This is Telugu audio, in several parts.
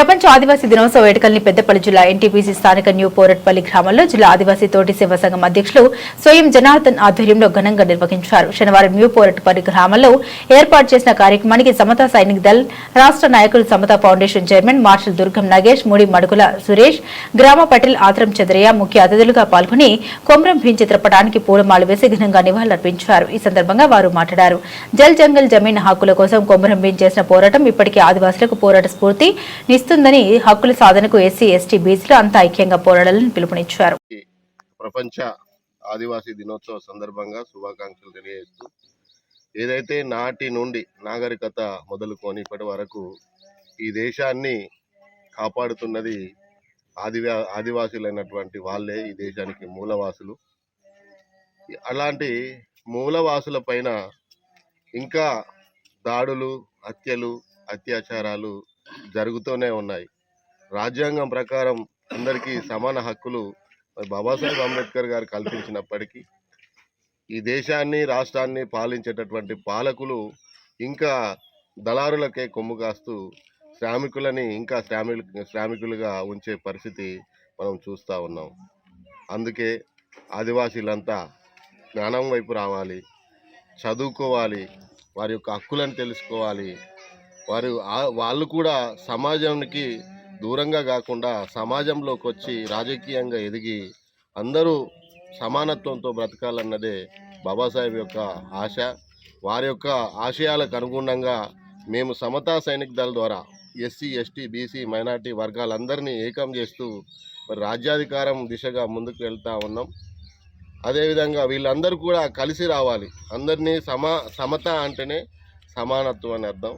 ప్రపంచ ఆదివాసీ దినోత్సవ వేడుకల్ని పెద్దపల్లి జిల్లా ఎన్టీపీసీ స్థానిక న్యూ పోరట్పల్లి గ్రామంలో జిల్లా ఆదివాసీ తోటి సేవా సంఘం అధ్యక్షులు స్వయం జనార్దన్ ఆధ్వర్యంలో ఘనంగా నిర్వహించారు. శనివారం న్యూ పోరట్పల్లి గ్రామంలో ఏర్పాటు చేసిన కార్యక్రమానికి సమతా సైనిక్ దళ్ రాష్ట్ర నాయకులు, సమతా ఫౌండేషన్ చైర్మన్ మార్షల్ దుర్గం నాగేష్, మూడి మడుగుల సురేష్, గ్రామ పటేల్ ఆత్రం చంద్రయ్య ముఖ్య అతిథులుగా పాల్గొని కొమరం భీం చిత్రపటానికి పూలమాల వేసి ఘనంగా నివాళులర్పించారు. ఈ సందర్భంగా వారు మాట్లాడారు. జల్ జంగల్ జమీన్ హక్కుల కోసం కొమరం భీం చేసిన పోరాటం ఇప్పటికీ ఆదివాసులకు పోరాట స్ఫూర్తి ఇస్తుందని, హక్కుల సాధనకు ఎస్సీ, ఎస్టీ, బీసీలు అంతా ఐక్యంగా పోరాడాలని పిలుపునిచ్చారు. ప్రపంచ ఆదివాసీ దినోత్సవ సందర్భంగా శుభాకాంక్షలు తెలియజేస్తూ, ఏదైతే నాటి నుండి నాగరికత మొదలుకొని ఇప్పటి వరకు ఈ దేశాన్ని కాపాడుతున్నది ఆదివాసులైనటువంటి వాళ్ళే ఈ దేశానికి మూలవాసులు. అలాంటి మూలవాసుల పైన ఇంకా దాడులు, హత్యలు, అత్యాచారాలు జరుగుతూనే ఉన్నాయి. రాజ్యాంగం ప్రకారం అందరికీ సమాన హక్కులు బాబాసాహెబ్ అంబేద్కర్ గారు కల్పించినప్పటికీ ఈ దేశాన్ని, రాష్ట్రాన్ని పాలించేటటువంటి పాలకులు ఇంకా దళారులకే కొమ్ము కాస్తూ శ్రామికులని ఇంకా శ్రామికులుగా ఉంచే పరిస్థితి మనం చూస్తూ ఉన్నాం. అందుకే ఆదివాసీలంతా జ్ఞానం వైపు రావాలి, చదువుకోవాలి, వారి యొక్క హక్కులను తెలుసుకోవాలి. వాళ్ళు కూడా సమాజానికి దూరంగా కాకుండా సమాజంలోకి వచ్చి రాజకీయంగా ఎదిగి అందరూ సమానత్వంతో బ్రతకాలన్నదే బాబాసాహెబ్ యొక్క ఆశ. వారి యొక్క ఆశయాలకు అనుగుణంగా మేము సమతా సైనిక్ దళ ద్వారా ఎస్సీ, ఎస్టీ, బీసీ, మైనార్టీ వర్గాలందరినీ ఏకం చేస్తూ రాజ్యాధికారం దిశగా ముందుకు వెళ్తూ ఉన్నాం. అదేవిధంగా వీళ్ళందరూ కూడా కలిసి రావాలి. అందరినీ సమత అంటేనే సమానత్వం అని అర్థం.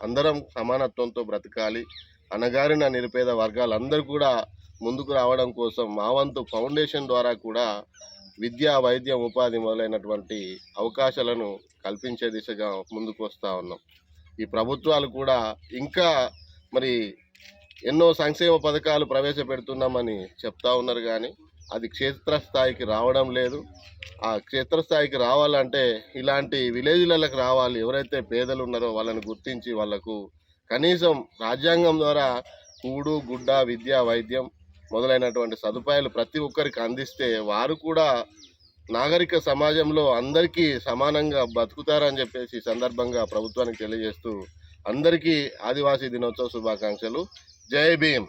అందరం సమానత్వంతో బ్రతకాలి. అణగారిన నిరుపేద వర్గాలందరూ కూడా ముందుకు రావడం కోసం మా వంతు ఫౌండేషన్ ద్వారా కూడా విద్య, వైద్యం, ఉపాధి మొదలైనటువంటి అవకాశాలను కల్పించే దిశగా ముందుకు వస్తూ ఉన్నాం. ఈ ప్రభుత్వాలు కూడా ఇంకా మరి ఎన్నో సంక్షేమ పథకాలు ప్రవేశపెడుతున్నామని చెప్తా ఉన్నారు, కానీ అది క్షేత్రస్థాయికి రావడం లేదు. ఆ క్షేత్రస్థాయికి రావాలంటే ఇలాంటి విలేజ్లకు రావాలి. ఎవరైతే పేదలు ఉన్నారో వాళ్ళని గుర్తించి వాళ్లకు కనీసం రాజ్యాంగం ద్వారా కూడు, గుడ్డ, విద్య, వైద్యం మొదలైనటువంటి సదుపాయాలు ప్రతి ఒక్కరికి అందిస్తే వారు కూడా నాగరిక సమాజంలో అందరికీ సమానంగా బతుకుతారని చెప్పేసి ఈ సందర్భంగా ప్రభుత్వానికి తెలియజేస్తూ అందరికీ ఆదివాసీ దినోత్సవ శుభాకాంక్షలు. జై భీమ్.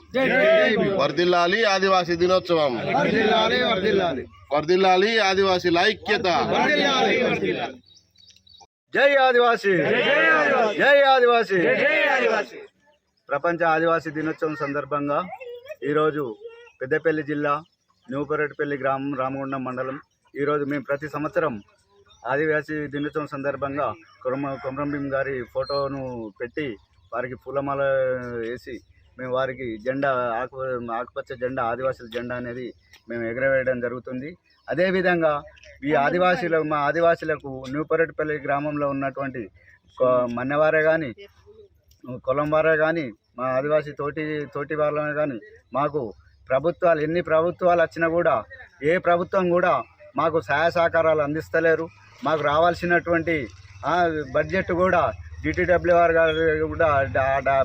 వర్ధిల్లాలి ఆదివాసీ దినోత్సవం, వర్ధిల్లాలి ఆదివాసీల ఐక్యత. జై ఆదివాసీ, జై ఆదివాసీ. ప్రపంచ ఆదివాసీ దినోత్సవం సందర్భంగా ఈరోజు పెద్దపల్లి జిల్లా న్యూపరెడ్డిపల్లి గ్రామం, రామగుండం మండలం, ఈరోజు మేము ప్రతి సంవత్సరం ఆదివాసీ దినోత్సవం సందర్భంగా కొమరం భీం గారి ఫోటోను పెట్టి వారికి పూలమాల వేసి మేము వారికి జెండా, ఆకుపచ్చ జెండా, ఆదివాసుల జెండా అనేది మేము ఎగరవేయడం జరుగుతుంది. అదేవిధంగా మా ఆదివాసులకు న్యూపరెడ్డిపల్లి గ్రామంలో ఉన్నటువంటి మన్నెవారే కానీ, కొలంవారే కానీ, మా ఆదివాసీ తోటి వాళ్ళని కానీ మాకు ప్రభుత్వాలు ఎన్ని ప్రభుత్వాలు వచ్చినా కూడా ఏ ప్రభుత్వం కూడా మాకు సహాయ సహకారాలు అందిస్తలేరు. మాకు రావాల్సినటువంటి బడ్జెట్ కూడా DTWR గారు కూడా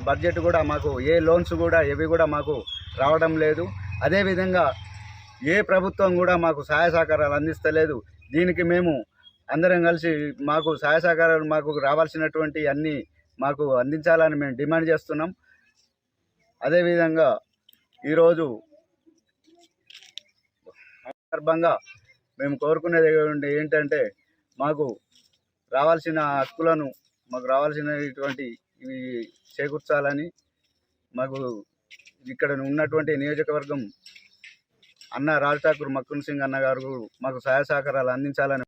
బడ్జెట్ కూడా మాకు ఏ లోన్స్ కూడా ఏవి కూడా మాకు రావడం లేదు. అదేవిధంగా ఏ ప్రభుత్వం కూడా మాకు సహాయ సహకారాలు అందిస్తలేదు. దీనికి మేము అందరం కలిసి మాకు సహాయ సహకారాలు మాకు రావాల్సినటువంటి అన్నీ మాకు అందించాలని మేము డిమాండ్ చేస్తున్నాం. అదేవిధంగా ఈరోజు సందర్భంగా మేము కోరుకునేది ఏంటంటే మాకు రావాల్సిన హక్కులను, మాకు రావాల్సినటువంటి ఇవి చేకూర్చాలని, మాకు ఇక్కడ ఉన్నటువంటి నియోజకవర్గం అన్న రాజ్ ఠాకూర్ మక్కున్ సింగ్ అన్న గారు మాకు సహాయ సహకారాలు అందించాలని